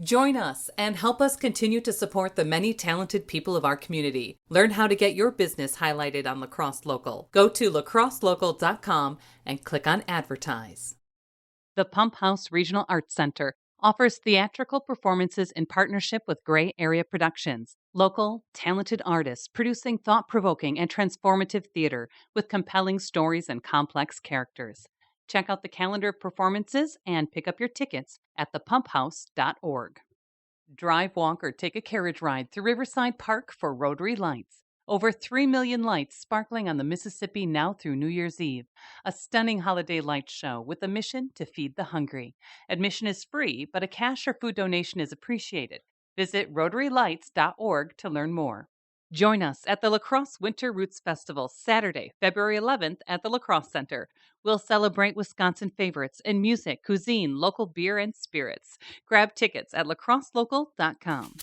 Join us and help us continue to support the many talented people of our community. Learn how to get your business highlighted on La Crosse Local. Go to lacrosselocal.com and click on Advertise. The Pump House Regional Arts Center offers theatrical performances in partnership with Gray Area Productions. Local, talented artists producing thought-provoking and transformative theater with compelling stories and complex characters. Check out the calendar of performances and pick up your tickets at thepumphouse.org. Drive, walk, or take a carriage ride through Riverside Park for Rotary Lights. Over 3 million lights sparkling on the Mississippi now through New Year's Eve. A stunning holiday light show with a mission to feed the hungry. Admission is free, but a cash or food donation is appreciated. Visit rotarylights.org to learn more. Join us at the La Crosse Winter Roots Festival, Saturday, February 11th at the La Crosse Center. We'll celebrate Wisconsin favorites in music, cuisine, local beer, and spirits. Grab tickets at lacrosselocal.com.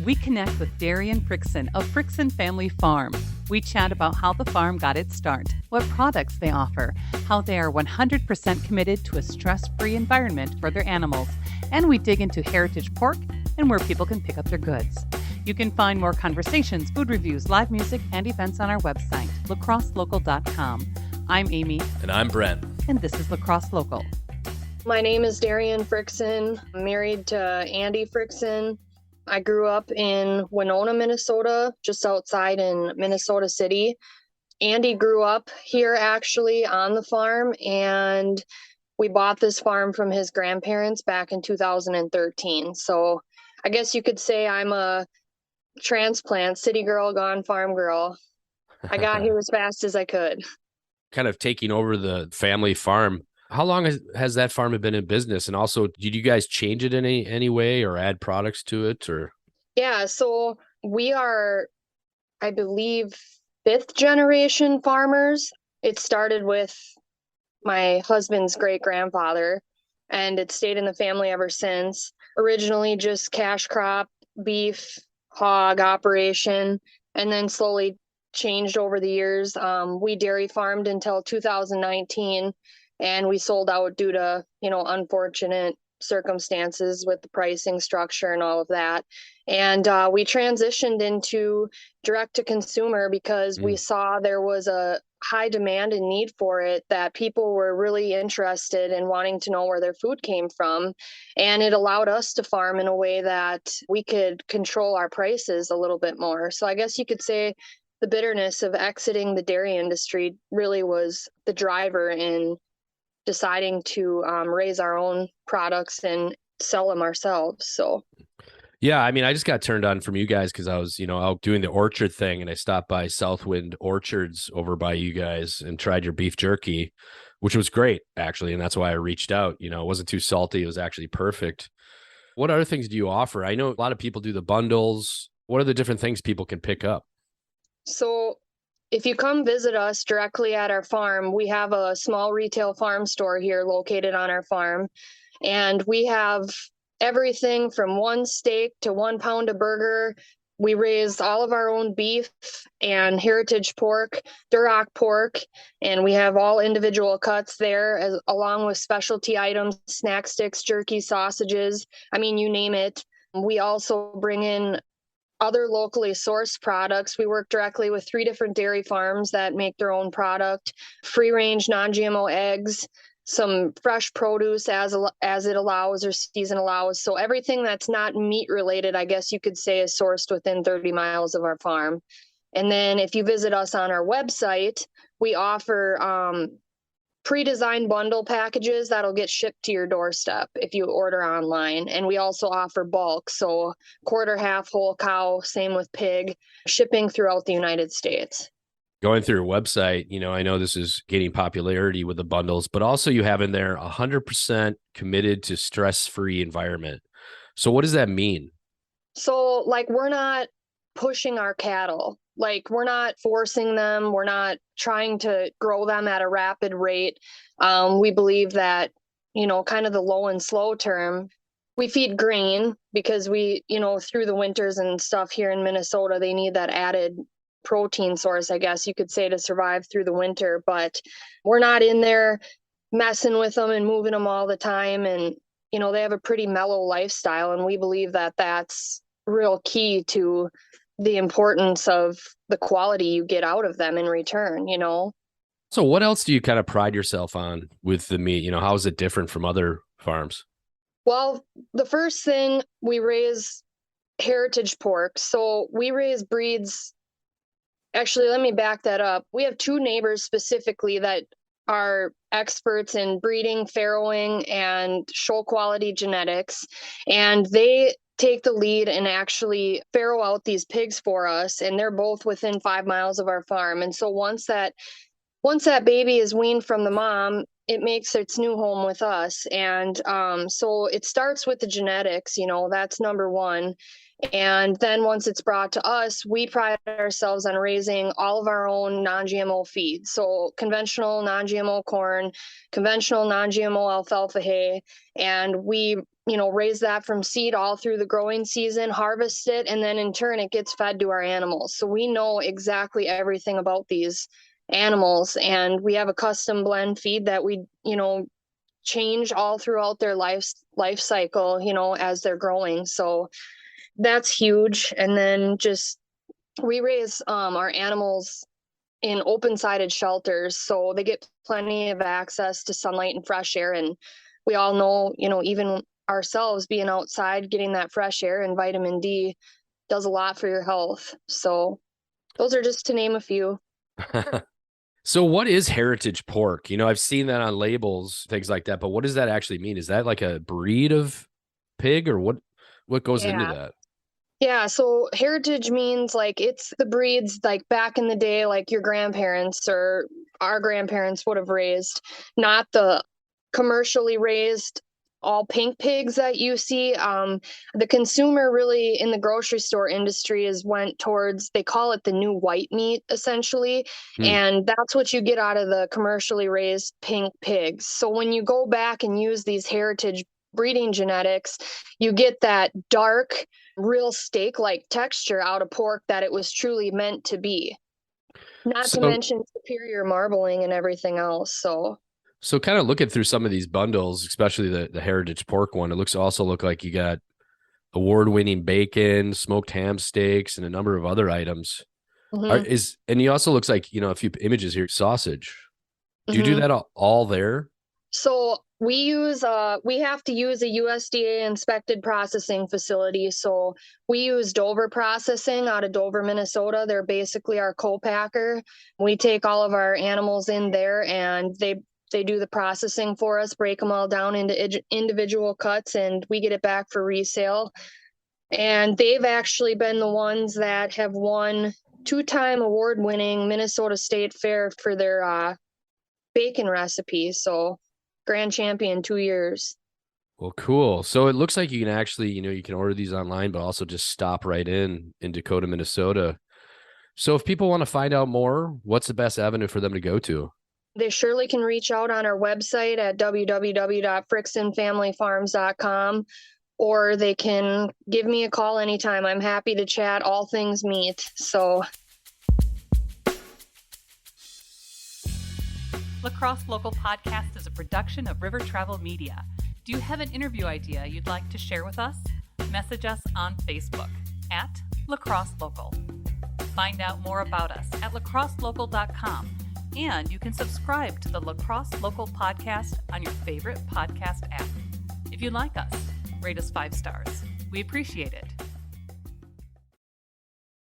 We connect with Darian Frickson of Frickson Family Farm. We chat about how the farm got its start, what products they offer, how they are 100% committed to a stress-free environment for their animals, and we dig into heritage pork and where people can pick up their goods. You can find more conversations, food reviews, live music, and events on our website, lacrosselocal.com. I'm Amy. And I'm Brent. And this is La Crosse Local. My name is Darian Frickson. I'm married to Andy Frickson. I grew up in Winona, Minnesota, just outside in Minnesota City. Andy grew up here actually on the farm, and we bought this farm from his grandparents back in 2013. So I guess you could say I'm a transplant, city girl gone farm girl. I got here as fast as I could. Kind of taking over the family farm. How long has that farm been in business? And also, did you guys change it in any way or add products to it? Or Yeah, so we are, I believe, 5th generation farmers. It started with my husband's great-grandfather, and it stayed in the family ever since. Originally just cash crop, beef, hog operation, and then slowly changed over the years. We dairy farmed until 2019, and we sold out due to, unfortunate circumstances with the pricing structure and all of that. And we transitioned into direct to consumer because we saw there was a high demand and need for it, that people were really interested in wanting to know where their food came from. And it allowed us to farm in a way that we could control our prices a little bit more. So I guess you could say the bitterness of exiting the dairy industry really was the driver in deciding to raise our own products and sell them ourselves. So yeah, I mean, I just got turned on from you guys because I was, out doing the orchard thing, and I stopped by Southwind Orchards over by you guys and tried your beef jerky, which was great, actually. And that's why I reached out. It wasn't too salty. It was actually perfect. What other things do you offer? I know a lot of people do the bundles. What are the different things people can pick up? So if you come visit us directly at our farm, we have a small retail farm store here located on our farm. And we have everything from 1 steak to 1 pound of burger. We raise all of our own beef and heritage pork, Duroc pork, and we have all individual cuts there, along with specialty items, snack sticks, jerky, sausages. I mean, you name it. We also bring in other locally sourced products. We work directly with 3 different dairy farms that make their own product, free-range non-GMO eggs, some fresh produce as it allows or season allows. So everything that's not meat related, I guess you could say, is sourced within 30 miles of our farm. And then if you visit us on our website, we offer pre-designed bundle packages that'll get shipped to your doorstep if you order online. And we also offer bulk, so quarter, half, whole cow, same with pig, shipping throughout the United States. Going through your website, I know this is gaining popularity with the bundles, but also you have in there 100% committed to stress-free environment. So what does that mean? So we're not pushing our cattle. We're not forcing them. We're not trying to grow them at a rapid rate. We believe that, kind of the low and slow term, we feed grain because we, through the winters and stuff here in Minnesota, they need that added protein source, I guess you could say, to survive through the winter. But we're not in there messing with them and moving them all the time. And, they have a pretty mellow lifestyle. And we believe that that's real key to the importance of the quality you get out of them in return, So what else do you kind of pride yourself on with the meat? How is it different from other farms? Well, the first thing, we raise heritage pork. So we raise breeds. Actually, let me back that up. We have 2 neighbors specifically that are experts in breeding, farrowing, and show quality genetics. And they take the lead and actually farrow out these pigs for us. And they're both within 5 miles of our farm. And so once that baby is weaned from the mom, it makes its new home with us. And so it starts with the genetics, that's number one. And then once it's brought to us, we pride ourselves on raising all of our own non-GMO feed. So conventional non-GMO corn, conventional non-GMO alfalfa hay, and we raise that from seed all through the growing season, harvest it, and then in turn it gets fed to our animals. So we know exactly everything about these animals, and we have a custom blend feed that we change all throughout their life cycle as they're growing. So that's huge. And then just we raise our animals in open sided shelters, so they get plenty of access to sunlight and fresh air. And we all know, even ourselves being outside getting that fresh air and vitamin D does a lot for your health. So those are just to name a few. So what is heritage pork? I've seen that on labels, things like that, but what does that actually mean? Is that like a breed of pig, or what goes into that? Yeah, so heritage means like it's the breeds like back in the day, like your grandparents or our grandparents would have raised, not the commercially raised all pink pigs that you see. The consumer really in the grocery store industry went towards, they call it the new white meat essentially. And that's what you get out of the commercially raised pink pigs. So when you go back and use these heritage breeding genetics, you get that dark, real steak-like texture out of pork that it was truly meant to be. Not to mention superior marbling and everything else. So kind of looking through some of these bundles, especially the heritage pork one, it also look like you got award-winning bacon, smoked ham steaks, and a number of other items. And you also looks like, a few images here, sausage. Do you do that all there? So we have to use a USDA inspected processing facility. So we use Dover Processing out of Dover, Minnesota. They're basically our co-packer. We take all of our animals in there and they do the processing for us, break them all down into individual cuts, and we get it back for resale. And they've actually been the ones that have won 2-time award-winning Minnesota State Fair for their bacon recipe. So grand champion 2 years. Well, cool. So it looks like you can actually, you can order these online, but also just stop right in Dakota, Minnesota. So if people want to find out more, what's the best avenue for them to go to? They surely can reach out on our website at www.fricksonfamilyfarms.com, or they can give me a call anytime. I'm happy to chat all things meat. So La Crosse Local Podcast is a production of River Travel Media. Do you have an interview idea you'd like to share with us? Message us on Facebook at La Crosse Local. Find out more about us at lacrosselocal.com, and you can subscribe to the La Crosse Local Podcast on your favorite podcast app. If you like us, rate us 5 stars. We appreciate it.